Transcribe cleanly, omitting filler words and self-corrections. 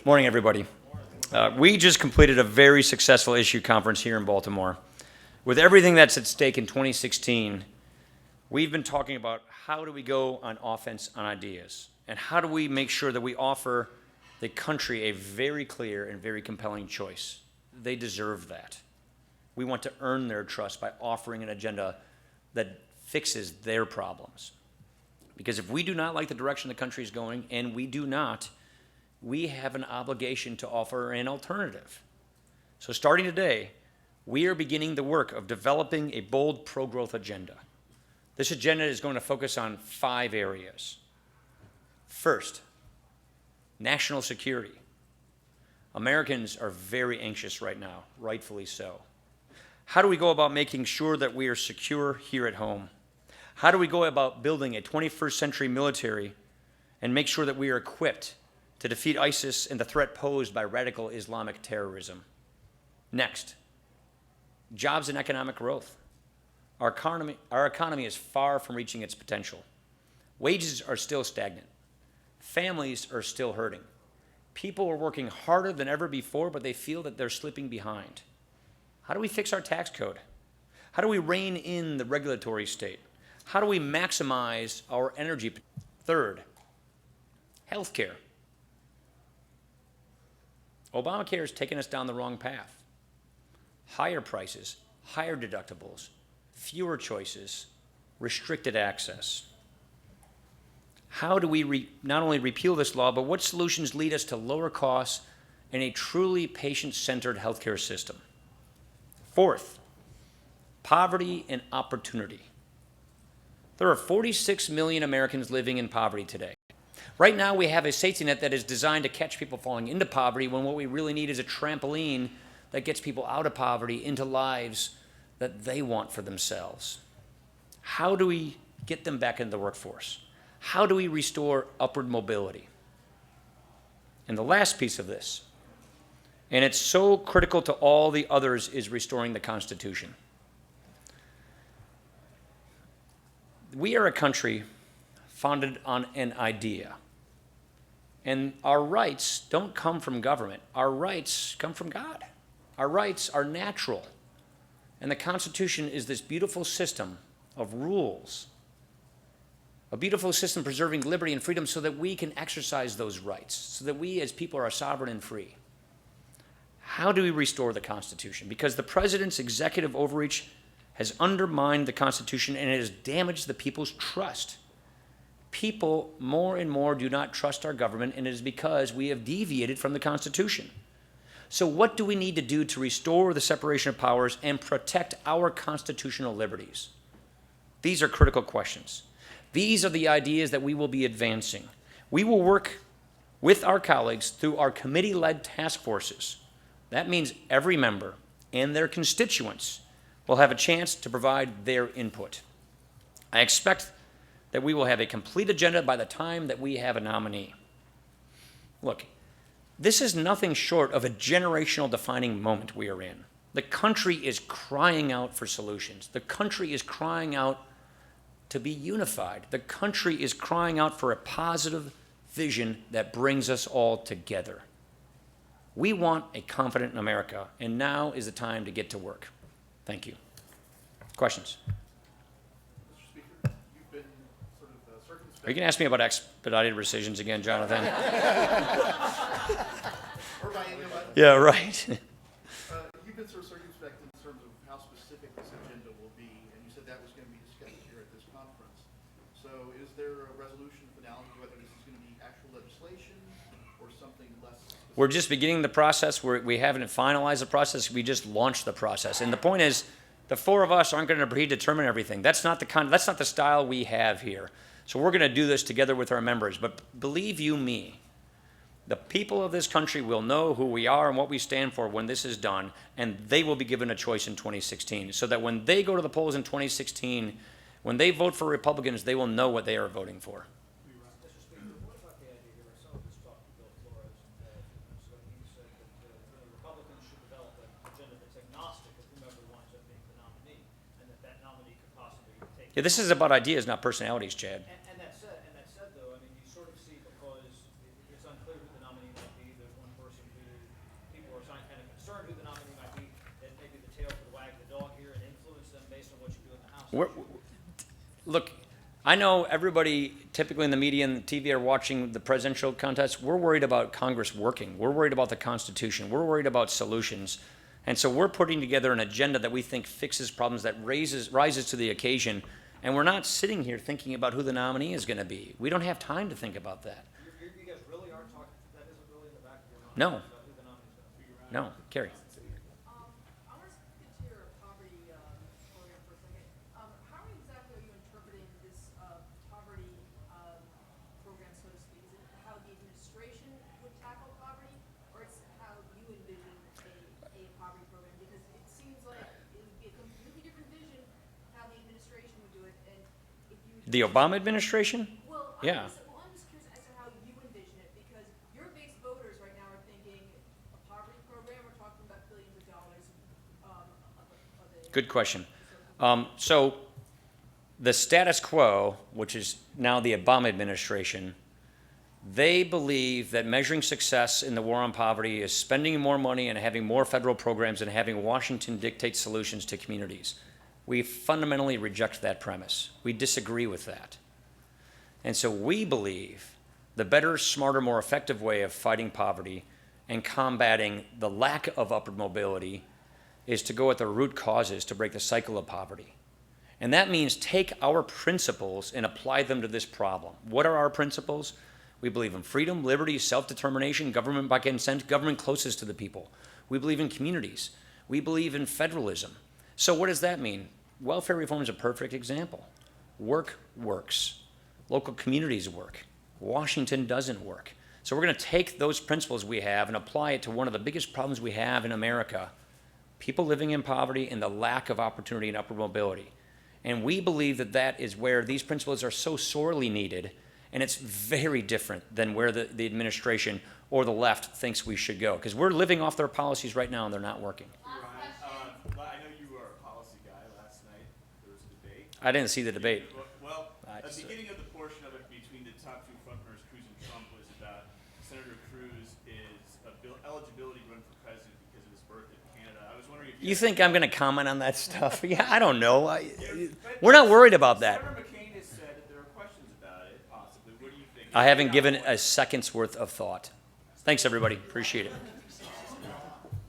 Morning, everybody. We just completed a very successful issue conference here in Baltimore. With everything that's at stake in 2016, we've been talking about how do we go on offense on ideas, and how do we make sure that we offer the country a very clear and very compelling choice. They deserve that. We want to earn their trust by offering an agenda that fixes their problems. Because if we do not like the direction the country is going, and we do not, we have an obligation to offer an alternative. So starting today, we are beginning the work of developing a bold pro-growth agenda. This agenda is going to focus on 5 areas. First, national security. Americans are very anxious right now, rightfully so. How do we go about making sure that we are secure here at home? How do we go about building a 21st century military and make sure that we are equipped to defeat ISIS and the threat posed by radical Islamic terrorism? Next, jobs and economic growth. Our economy is far from reaching its potential. Wages are still stagnant. Families are still hurting. People are working harder than ever before, but they feel that they're slipping behind. How do we fix our tax code? How do we rein in the regulatory state? How do we maximize our energy? Third, healthcare. Obamacare has taken us down the wrong path. Higher prices, higher deductibles, fewer choices, restricted access. How do we not only repeal this law, but what solutions lead us to lower costs and a truly patient-centered healthcare system? Fourth, poverty and opportunity. There are 46 million Americans living in poverty today. Right now, we have a safety net that is designed to catch people falling into poverty when what we really need is a trampoline that gets people out of poverty into lives that they want for themselves. How do we get them back into the workforce? How do we restore upward mobility? And the last piece of this, and it's so critical to all the others, is restoring the Constitution. We are a country founded on an idea. And our rights don't come from government. Our rights come from God. Our rights are natural. And the Constitution is this beautiful system of rules, a beautiful system preserving liberty and freedom so that we can exercise those rights, so that we as people are sovereign and free. How do we restore the Constitution? Because the president's executive overreach has undermined the Constitution and it has damaged the people's trust. People more and more do not trust our government, and it is because we have deviated from the Constitution. So what do we need to do to restore the separation of powers and protect our constitutional liberties? These are critical questions. These are the ideas that we will be advancing. We will work with our colleagues through our committee-led task forces. That means every member and their constituents will have a chance to provide their input. I expect that we will have a complete agenda by the time that we have a nominee. Look, this is nothing short of a generational defining moment we are in. The country is crying out for solutions. The country is crying out to be unified. The country is crying out for a positive vision that brings us all together. We want a confident America, and now is the time to get to work. Thank you. Questions? Mr. Speaker, you've been sort of circumspect. Are you going to ask me about expedited rescissions again, Jonathan? Or by any other. Yeah, right. You've been sort of circumspect in terms of how specific this agenda will be, and you said that was going to be discussed here at this conference. So is there a resolution finality whether this is going to be actual legislation or something less specific? We're just beginning the process. We haven't finalized the process. We just launched the process. And the point is, the 4 of us aren't going to predetermine everything. That's not the style we have here. So we're going to do this together with our members. But believe you me, the people of this country will know who we are and what we stand for when this is done, and they will be given a choice in 2016, so that when they go to the polls in 2016, when they vote for Republicans, they will know what they are voting for. Mr. Speaker, what about the idea here? I saw this talk to Bill Flores a few minutes ago. He said that Republicans should develop an agenda that's agnostic of whomever winds up being the nominee, and that nominee could possibly take. Yeah, this is about ideas, not personalities, Chad. And that said, though, I mean, you sort of see, because it's unclear who the nominee might be, that one kind of concerned who the nominee might be, then maybe the tail could wag the dog here and influence them based on what you do in the House. Look, I know everybody typically in the media and TV are watching the presidential contest. We're worried about Congress working. We're worried about the Constitution. We're worried about solutions. And so we're putting together an agenda that we think fixes problems, that rises to the occasion. And we're not sitting here thinking about who the nominee is going to be. We don't have time to think about that. You guys really are talking, that isn't really in the back of your mind? No. About who the nominee's going to be? No, Carrie. I want to get to your poverty program for a second. How exactly are you interpreting this poverty program, so to speak? Is it how the administration would tackle poverty, or it's how you envision a poverty program? Because it seems like it would be a completely different vision how the administration would do it, and if you The Obama administration? well, Yeah. I'm just curious as to how you envision it, because your base voters right now are thinking a poverty program. We're talking about billions of dollars of a Good question. So the status quo, which is now the Obama administration, they believe that measuring success in the war on poverty is spending more money and having more federal programs and having Washington dictate solutions to communities. We fundamentally reject that premise. We disagree with that. And so we believe the better, smarter, more effective way of fighting poverty and combating the lack of upward mobility is to go at the root causes to break the cycle of poverty. And that means take our principles and apply them to this problem. What are our principles? We believe in freedom, liberty, self-determination, government by consent, government closest to the people. We believe in communities. We believe in federalism. So what does that mean? Welfare reform is a perfect example. Work works. Local communities work. Washington doesn't work. So we're going to take those principles we have and apply it to one of the biggest problems we have in America: people living in poverty and the lack of opportunity and upward mobility. And we believe that that is where these principles are so sorely needed, and it's very different than where the administration or the left thinks we should go, because we're living off their policies right now and they're not working. I know you were a policy guy last night. There was a debate. I didn't see the debate. Well, I the just- beginning of the portion of it between the top two frontrunners, Cruz and Trump, was about Senator Cruz is eligibility to run for president because of his birth in Canada. I was wondering if You think I'm going to comment on that stuff? Yeah, I don't know. We're not worried about that. Senator McCain has said that there are questions about it, possibly. What do you think? I haven't given a second's worth of thought. Thanks, everybody. Appreciate it.